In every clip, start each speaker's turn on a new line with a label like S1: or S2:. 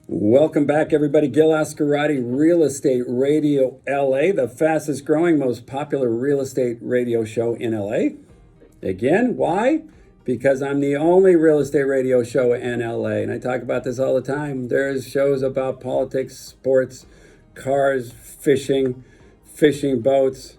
S1: Welcome back, everybody. Gil.Azcarate, Real Estate Radio LA, the fastest growing, most popular real estate radio show in LA. Again, why? Because I'm the only real estate radio show in LA, and I talk about this all the time. There's shows about politics, sports, cars, fishing boats,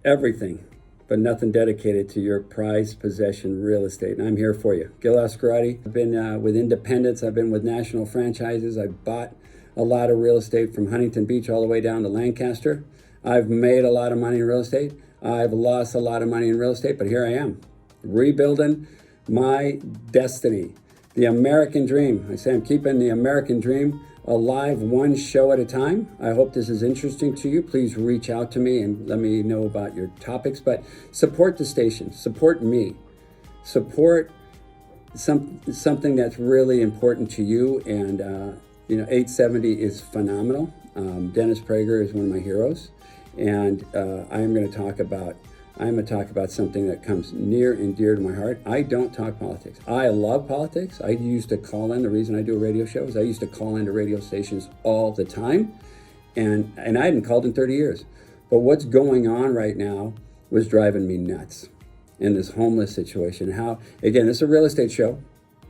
S1: everything, but nothing dedicated to your prized possession, real estate. And I'm here for you. Gil.Azcarate. I've been with independents. I've been with national franchises. I've bought a lot of real estate from Huntington Beach all the way down to Lancaster. I've made a lot of money in real estate. I've lost a lot of money in real estate, but here I am, rebuilding my destiny. The American dream. I say I'm keeping the American dream alive, one show at a time. I hope this is interesting to you. Please reach out to me and let me know about your topics, but support the station, support me, support something that's really important to you. And 870 is phenomenal. Dennis Prager is one of my heroes, and I'm going to talk about something that comes near and dear to my heart. I don't talk politics. I love politics. I used to call in. The reason I do a radio show is I used to call into radio stations all the time, and I hadn't called in 30 years. But what's going on right now was driving me nuts in this homeless situation. How, again, this is a real estate show,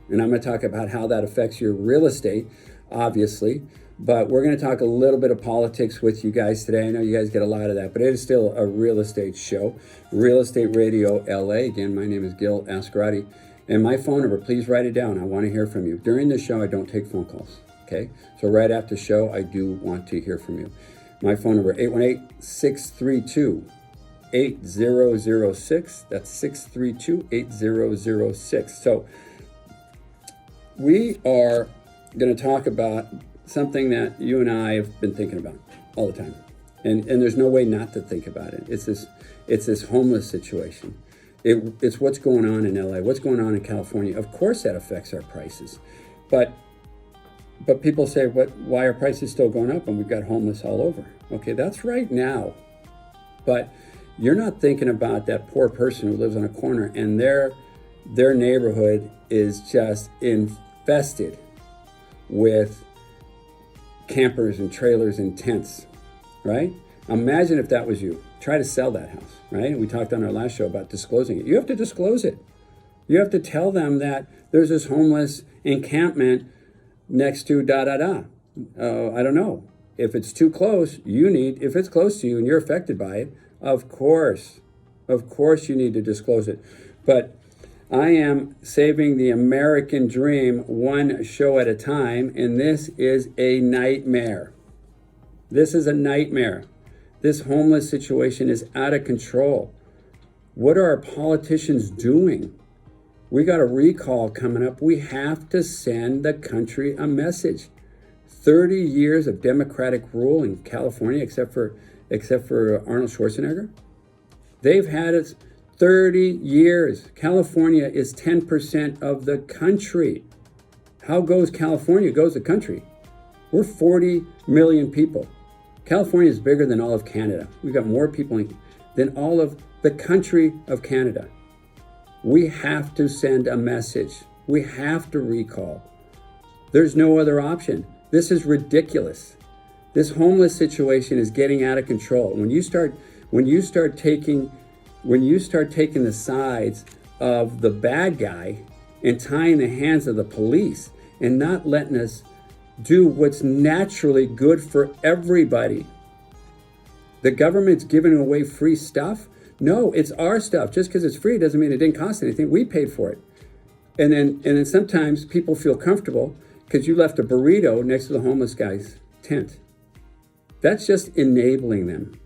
S1: and I'm going to talk about how that affects your real estate, obviously. But we're going to talk a little bit of politics with you guys today. I know you guys get a lot of that, but it is still a real estate show. Real Estate Radio LA. Again, my name is Gil.Azcarate. And my phone number, please write it down. I want to hear from you. During the show, I don't take phone calls, okay? So right after the show, I do want to hear from you. My phone number, 818-632-8006. That's 632-8006. So we are going to talk about something that you and I have been thinking about all the time. And there's no way not to think about it. It's this homeless situation. It's what's going on in LA, what's going on in California. Of course that affects our prices. But people say, why are prices still going up and we've got homeless all over? Okay, that's right now. But you're not thinking about that poor person who lives on a corner and their neighborhood is just infested with campers and trailers and tents, right? Imagine if that was you. Try to sell that house, right? We talked on our last show about disclosing it. You have to disclose it. You have to tell them that there's this homeless encampment next to I don't know. If it's too close, if it's close to you and you're affected by it, of course you need to disclose it. But I am saving the American dream one show at a time, and this is a nightmare. This is a nightmare. This homeless situation is out of control. What are our politicians doing? We got a recall coming up. We have to send the country a message. 30 years of Democratic rule in California, except for Arnold Schwarzenegger. They've had it 30 years. California is 10% of the country. How goes California? Goes the country. We're 40 million people. California is bigger than all of Canada. We've got more people than all of the country of Canada. We have to send a message. We have to recall. There's no other option. This is ridiculous. This homeless situation is getting out of control. When you start taking the sides of the bad guy and tying the hands of the police and not letting us do what's naturally good for everybody. The government's giving away free stuff. No, it's our stuff. Just because it's free doesn't mean it didn't cost anything. We paid for it. And then sometimes people feel comfortable because you left a burrito next to the homeless guy's tent. That's just enabling them.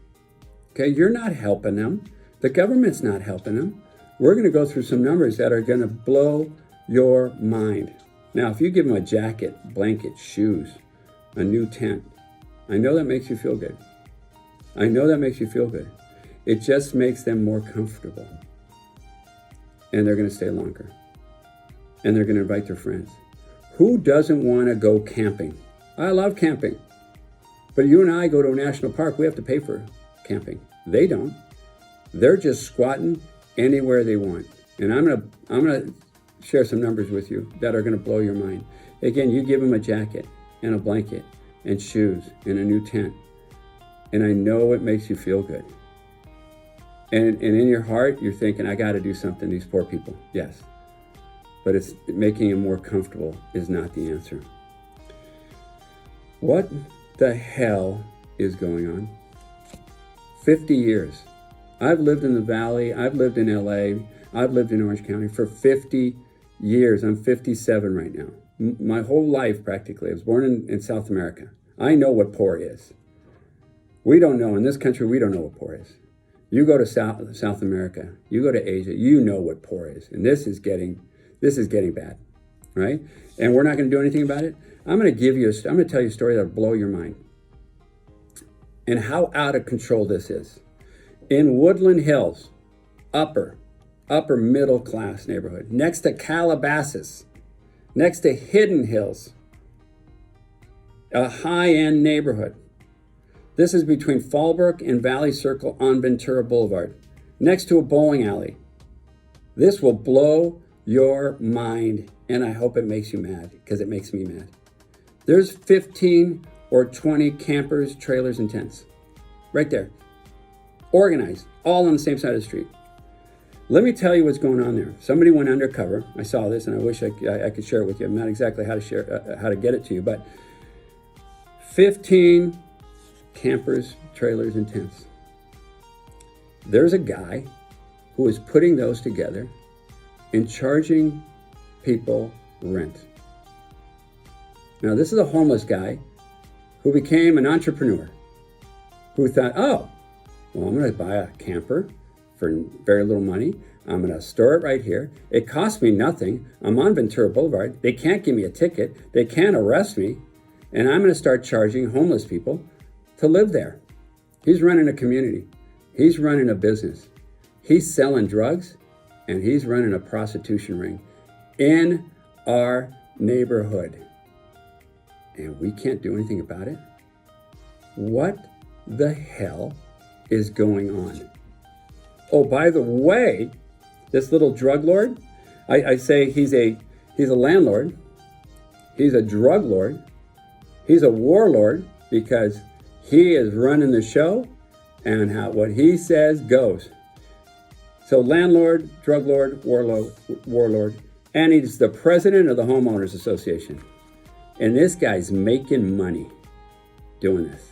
S1: Okay, you're not helping them. The government's not helping them. We're going to go through some numbers that are going to blow your mind. Now, if you give them a jacket, blanket, shoes, a new tent, I know that makes you feel good. It just makes them more comfortable. And they're going to stay longer. And they're going to invite their friends. Who doesn't want to go camping? I love camping. But you and I go to a national park, we have to pay for camping. They don't. They're just squatting anywhere they want. And I'm gonna share some numbers with you that are gonna blow your mind. Again, you give them a jacket, and a blanket and shoes and a new tent. And I know it makes you feel good. And in your heart, you're thinking, I got to do something, these poor people. Yes. But it's making them more comfortable is not the answer. What the hell is going on? 50 years. I've lived in the Valley. I've lived in LA. I've lived in Orange County for 50 years. I'm 57 right now. My whole life, practically. I was born in South America. I know what poor is. We don't know. In this country, we don't know what poor is. You go to South America, you go to Asia, you know what poor is. And this is getting bad, right? And we're not going to do anything about it. I'm going to tell you a story that'll blow your mind. And how out of control this is. In Woodland Hills, upper middle class neighborhood, next to Calabasas, next to Hidden Hills, a high-end neighborhood. This is between Fallbrook and Valley Circle on Ventura Boulevard, next to a bowling alley. This will blow your mind, and I hope it makes you mad, because it makes me mad. There's 15 or 20 campers, trailers, and tents right there, organized, all on the same side of the street. Let me tell you what's going on there. Somebody went undercover. I saw this, and I wish I could share it with you. I'm not exactly how to get it to you, but 15 campers, trailers, and tents. There's a guy who is putting those together and charging people rent. Now, this is a homeless guy who became an entrepreneur, who thought, oh, well, I'm going to buy a camper for very little money. I'm going to store it right here. It costs me nothing. I'm on Ventura Boulevard. They can't give me a ticket. They can't arrest me. And I'm going to start charging homeless people to live there. He's running a community. He's running a business. He's selling drugs, and he's running a prostitution ring in our neighborhood. And we can't do anything about it? What the hell is going on? Oh, by the way, this little drug lord, I say he's a landlord, he's a drug lord, he's a warlord, because he is running the show, and what he says goes. So landlord, drug lord, warlord, and he's the president of the Homeowners Association. And this guy's making money doing this.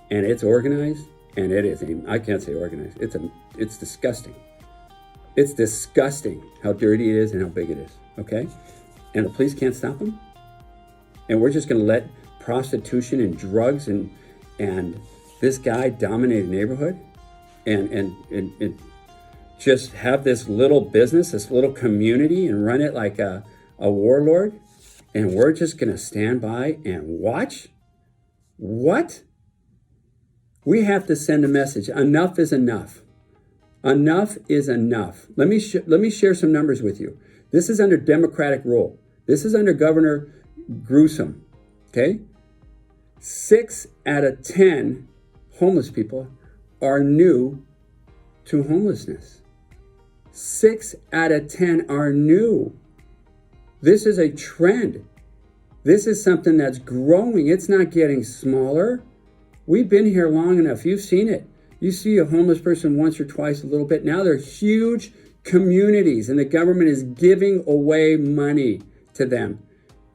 S1: And it's organized, and it is, I can't say organized, it's disgusting. It's disgusting how dirty it is and how big it is, okay? And the police can't stop him? And we're just gonna let prostitution and drugs and this guy dominate a neighborhood and just have this little business, this little community, and run it like a warlord, and we're just gonna stand by and watch? What? We have to send a message. Enough is enough. Enough is enough. Let me share some numbers with you. This is under Democratic rule. This is under Governor Newsom, okay? 6 out of 10 homeless people are new to homelessness. 6 out of 10 are new. This is a trend. This is something that's growing. It's not getting smaller. We've been here long enough. You've seen it. You see a homeless person once or twice a little bit. Now they're huge communities, and the government is giving away money to them.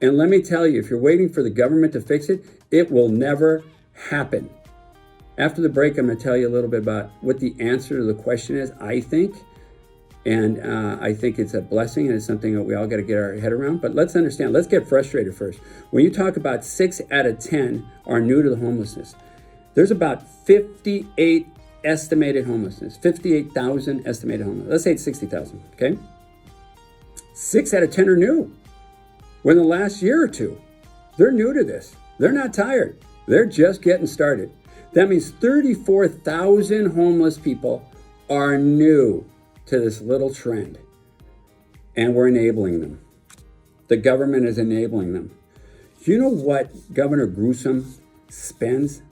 S1: And let me tell you, if you're waiting for the government to fix it, it will never happen. After the break, I'm going to tell you a little bit about what the answer to the question is, I think. And I think it's a blessing, and it's something that we all got to get our head around. But let's understand. Let's get frustrated first. When you talk about 6 out of 10 are new to the homelessness, there's about 58 estimated homelessness, 58,000 estimated homeless. Let's say it's 60,000, okay? 6 out of 10 are new. Within the last year or two, they're new to this. They're not tired. They're just getting started. That means 34,000 homeless people are new to this little trend. And we're enabling them. The government is enabling them. Do you know what Governor Newsom spends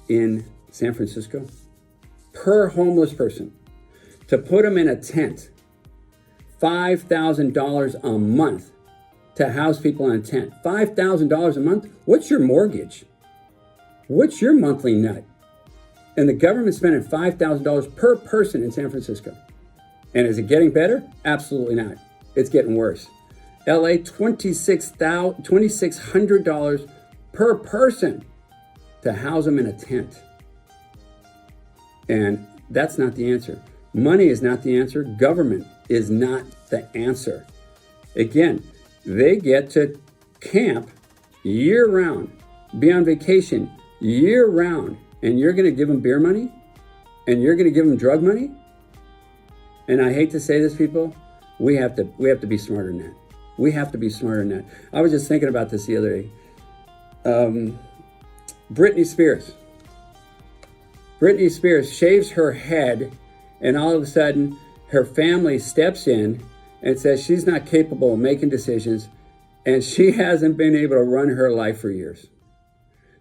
S1: in San Francisco per homeless person? To put them in a tent, $5,000 a month to house people in a tent. $5,000 a month? What's your mortgage? What's your monthly nut? And the government's spending $5,000 per person in San Francisco. And is it getting better? Absolutely not. It's getting worse. LA, $2,600 per person to house them in a tent. And that's not the answer. Money is not the answer. Government is not the answer. Again, they get to camp year round, be on vacation year round, and you're going to give them beer money? And you're going to give them drug money? And I hate to say this, people, we have to be smarter than that. We have to be smarter than that. I was just thinking about this the other day. Britney Spears. Britney Spears shaves her head, and all of a sudden, her family steps in and says she's not capable of making decisions, and she hasn't been able to run her life for years.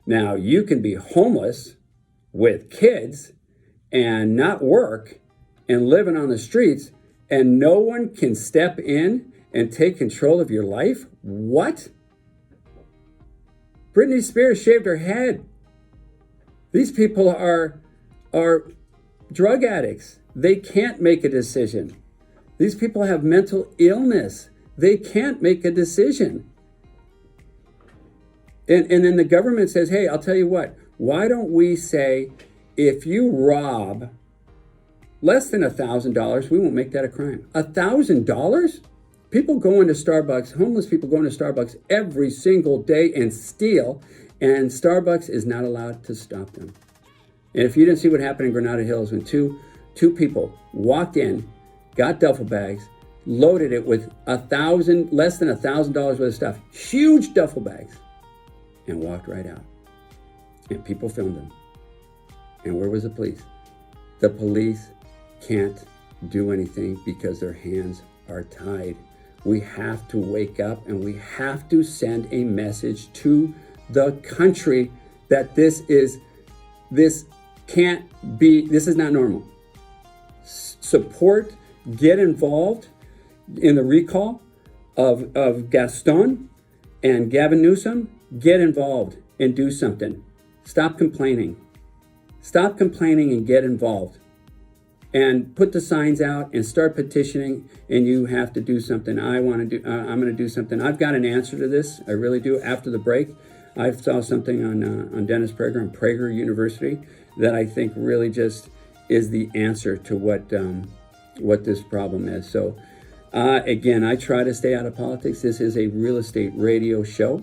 S1: Now, you can be homeless with kids and not work and living on the streets, and no one can step in and take control of your life? What? Britney Spears shaved her head. These people are drug addicts. They can't make a decision. These people have mental illness. They can't make a decision. And then the government says, hey, I'll tell you what, why don't we say, if you rob less than $1,000, we won't make that a crime. $1,000? People go into Starbucks, homeless people go into Starbucks every single day and steal, and Starbucks is not allowed to stop them. And if you didn't see what happened in Granada Hills when two people walked in, got duffel bags, loaded it with less than $1,000 worth of stuff, huge duffel bags, and walked right out. And people filmed them. And where was the police? The police can't do anything because their hands are tied. We have to wake up, and we have to send a message to the country that this is not normal. Support, get involved in the recall of Gaston and Gavin Newsom. Get involved and do something. Stop complaining. Stop complaining and get involved. And put the signs out and start petitioning, and you have to do something. I'm going to do something. I've got an answer to this. I really do. After the break, I saw something on Dennis Prager on Prager University that I think really just is the answer to what this problem is. So again, I try to stay out of politics. This is a real estate radio show.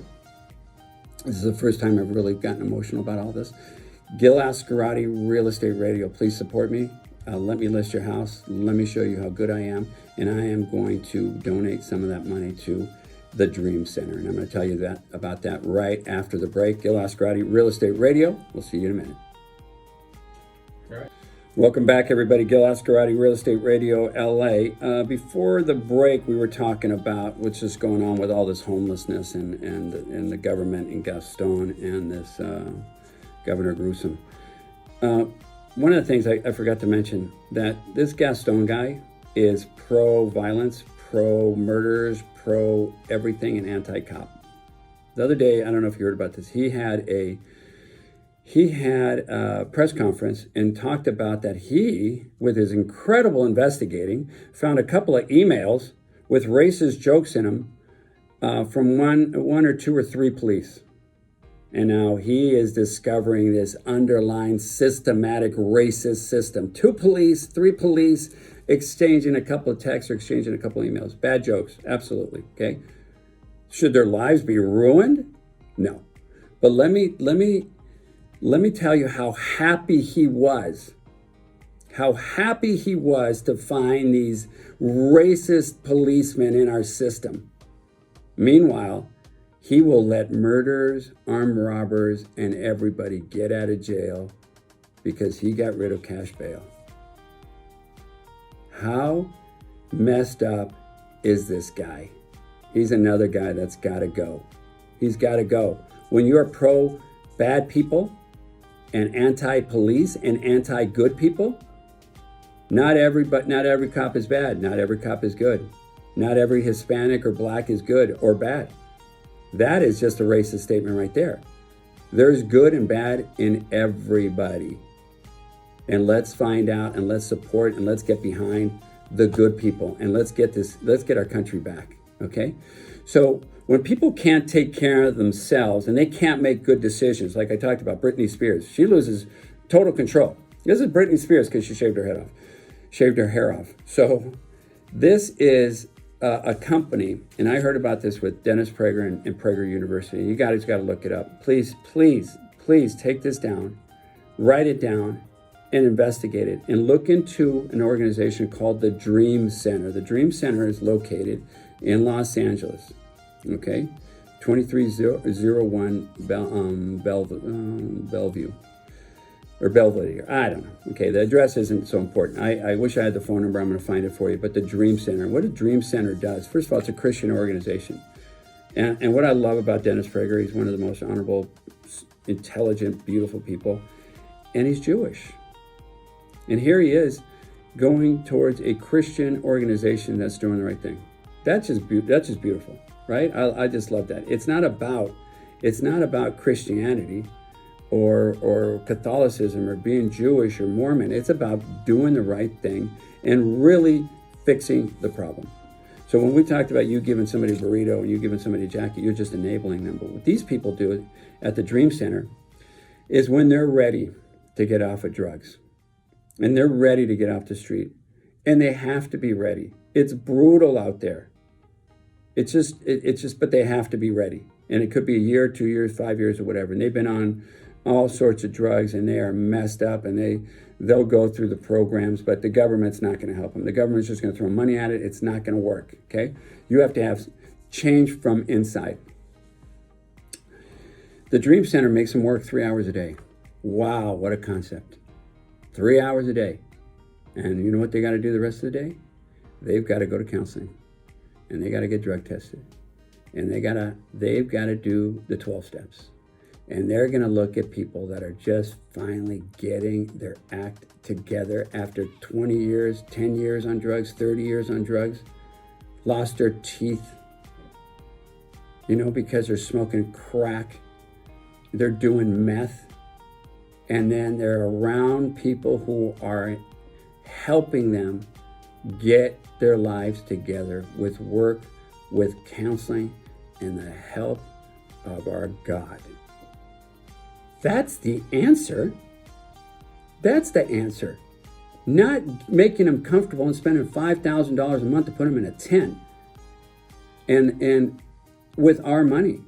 S1: This is the first time I've really gotten emotional about all this. Gil.Azcarate Real Estate Radio. Please support me. Let me list your house. Let me show you how good I am. And I am going to donate some of that money to the Dream Center. And I'm going to tell you about that right after the break. Gil.Azcarate Real Estate Radio. We'll see you in a minute. All right. Welcome back, everybody. Gil.Azcarate Real Estate Radio, LA. Before the break, we were talking about what's just going on with all this homelessness and the government in Gaston and this Governor Gruesome. One of the things I forgot to mention, that this Gaston guy is pro-violence, pro-murders, pro-everything, and anti-cop. The other day, I don't know if you heard about this, he had a press conference and talked about that he, with his incredible investigating, found a couple of emails with racist jokes in them from one or two or three police. And now he is discovering this underlying systematic racist system. 2 police, 3 police, exchanging a couple of texts or exchanging a couple of emails. Bad jokes, absolutely, okay? Should their lives be ruined? No. But let me tell you how happy he was. How happy he was to find these racist policemen in our system. Meanwhile, he will let murderers, armed robbers, and everybody get out of jail because he got rid of cash bail. How messed up is this guy? He's another guy that's got to go. He's got to go. When you're pro-bad people and anti-police and anti-good people, not every cop is bad. Not every cop is good. Not every Hispanic or black is good or bad. That is just a racist statement right there. There's good and bad in everybody. And let's find out and let's support and let's get behind the good people and let's get our country back, okay? So when people can't take care of themselves and they can't make good decisions, like I talked about Britney Spears, she loses total control. This is Britney Spears because she shaved her hair off. So this is a company, and I heard about this with Dennis Prager and Prager University. You guys got to look it up. Please, please, please take this down, write it down, and investigate it. And look into an organization called the Dream Center. The Dream Center is located in Los Angeles, okay? 2301 Bellevue. Or Belvedere, I don't know. Okay, the address isn't so important. I wish I had the phone number. I'm going to find it for you. But the Dream Center, what a Dream Center does, first of all, it's a Christian organization. And what I love about Dennis Prager, he's one of the most honorable, intelligent, beautiful people. And he's Jewish. And here he is going towards a Christian organization that's doing the right thing. That's just beautiful, right? I just love that. It's not about Christianity or Catholicism or being Jewish or Mormon. It's about doing the right thing and really fixing the problem. So when we talked about you giving somebody a burrito and you giving somebody a jacket, you're just enabling them. But what these people do at the Dream Center is when they're ready to get off of drugs and they're ready to get off the street, and they have to be ready. It's brutal out there. It's just, but they have to be ready. And it could be a year, 2 years, 5 years, or whatever. And they've been on all sorts of drugs and they are messed up, and they'll go through the programs, but the government's not going to help them. The government's just going to throw money at it. It's not going to work, okay? You have to have change from inside. The Dream Center makes them work 3 hours a day. Wow, what a concept. 3 hours a day. And you know what they got to do the rest of the day? They've got to go to counseling, and they got to get drug tested, and they've got to do the 12 steps. And they're going to look at people that are just finally getting their act together after 20 years, 10 years on drugs, 30 years on drugs, lost their teeth, because they're smoking crack, they're doing meth, and then they're around people who are helping them get their lives together with work, with counseling, and the help of our God. That's the answer. That's the answer. Not making them comfortable and spending $5,000 a month to put them in a tent and with our money.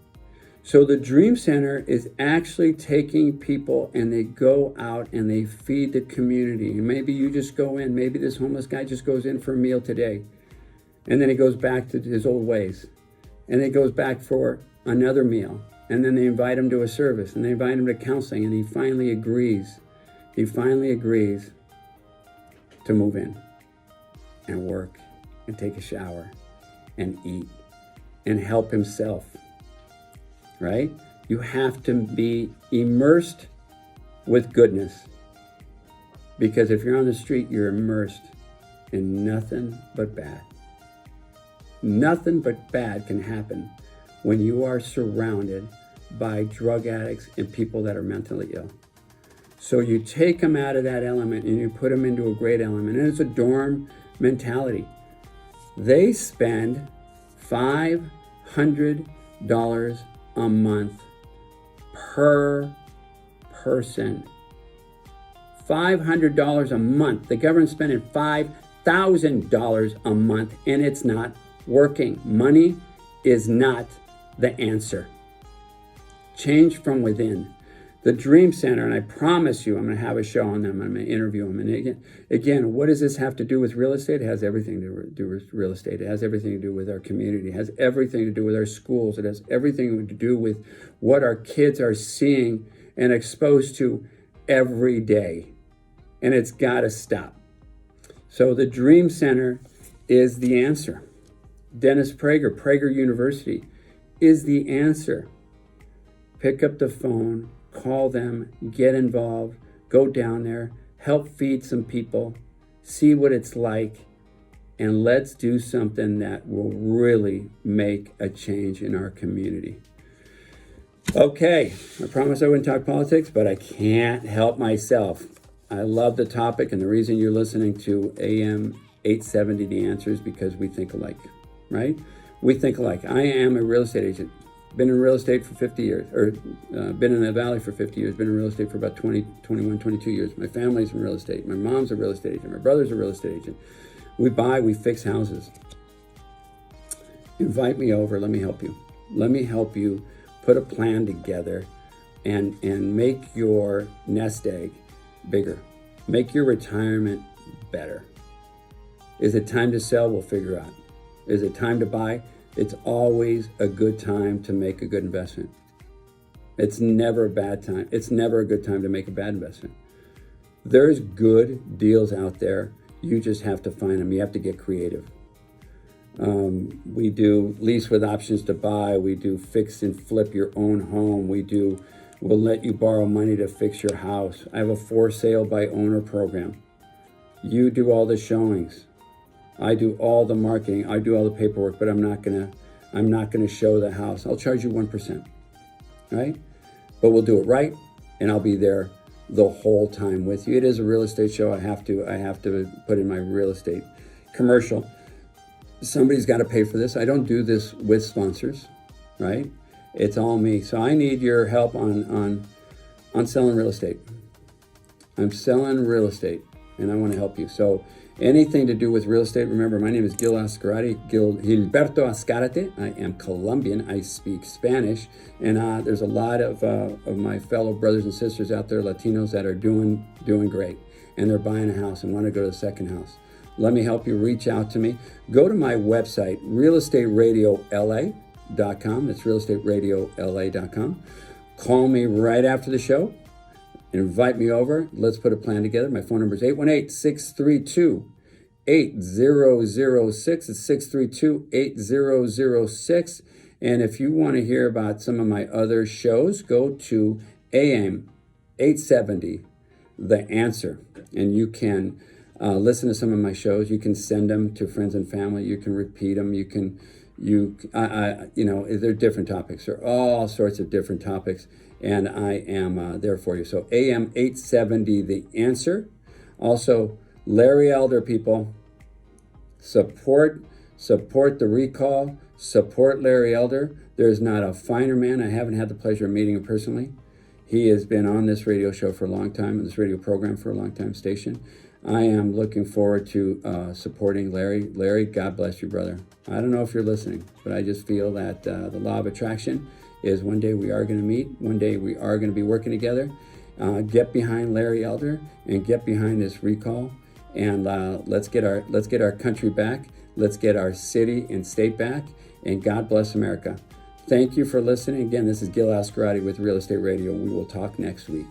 S1: So the Dream Center is actually taking people and they go out and they feed the community. And maybe you just go in, maybe this homeless guy just goes in for a meal today, and then he goes back to his old ways, and then he goes back for another meal. And then they invite him to a service, and they invite him to counseling, and he finally agrees. He finally agrees to move in and work and take a shower and eat and help himself, right? You have to be immersed with goodness, because if you're on the street, you're immersed in nothing but bad. Nothing but bad can happen when you are surrounded by drug addicts and people that are mentally ill. So you take them out of that element and you put them into a great element. And it's a dorm mentality. They spend $500 a month per person. $500 a month. The government's spending $5,000 a month, and it's not working. Money is not the answer. Change from within. The Dream Center, and I promise you I'm going to have a show on them. I'm going to interview them. And again, what does this have to do with real estate? It has everything to do with real estate. It has everything to do with our community. It has everything to do with our schools. It has everything to do with what our kids are seeing and exposed to every day. And it's got to stop. So the Dream Center is the answer. Dennis Prager, Prager University, is the answer. Pick up the phone, call them, get involved, go down there, help feed some people, see what it's like, and let's do something that will really make a change in our community. Okay, I promised I wouldn't talk politics, but I can't help myself. I love the topic, and the reason you're listening to AM 870 The Answer is because we think alike, right? We think alike. I am a real estate agent. Been in real estate for 50 years, or been in the Valley for 50 years, been in real estate for about 20, 21, 22 years. My family's in real estate. My mom's a real estate agent. My brother's a real estate agent. We buy, we fix houses. Invite me over. Let me help you. Let me help you put a plan together and make your nest egg bigger. Make your retirement better. Is it time to sell? We'll figure out. Is it time to buy? It's always a good time to make a good investment. It's never a bad time. It's never a good time to make a bad investment. There's good deals out there. You just have to find them. You have to get creative. We do lease with options to buy. We do fix and flip your own home. We'll let you borrow money to fix your house. I have a for sale by owner program. You do all the showings. I do all the marketing. I do all the paperwork, but I'm not gonna show the house. I'll charge you 1%, right? But we'll do it right, and I'll be there the whole time with you. It is a real estate show. I have to put in my real estate commercial. Somebody's got to pay for this. I don't do this with sponsors, right? It's all me. So I need your help on selling real estate. I'm selling real estate, and I want to help you. So anything to do with real estate, remember, my name is Gil.Azcarate, Gil.Azcarate. I am Colombian. I speak Spanish. And there's a lot of my fellow brothers and sisters out there, Latinos, that are doing great. And they're buying a house and want to go to the second house. Let me help you. Reach out to me. Go to my website, realestateradiola.com. That's realestateradiola.com. Call me right after the show. Invite me over. Let's put a plan together. My phone number is 818-632-8006. It's 632-8006. And if you want to hear about some of my other shows, go to AM 870, The Answer. And you can listen to some of my shows. You can send them to friends and family. You can repeat them. They're different topics. There are all sorts of different topics. And I am there for you. So AM 870, The Answer. Also, Larry Elder, people, support the recall, support Larry Elder. There's not a finer man. I haven't had the pleasure of meeting him personally. He has been on this radio show for a long time, this radio program for a long time, station. I am looking forward to supporting Larry. Larry, God bless you, brother. I don't know if you're listening, but I just feel that the law of attraction is one day we are going to meet. One day we are going to be working together. Get behind Larry Elder and get behind this recall, and let's get our country back. Let's get our city and state back, and God bless America. Thank you for listening. Again, this is Gil.Azcarate with Real Estate Radio. We will talk next week.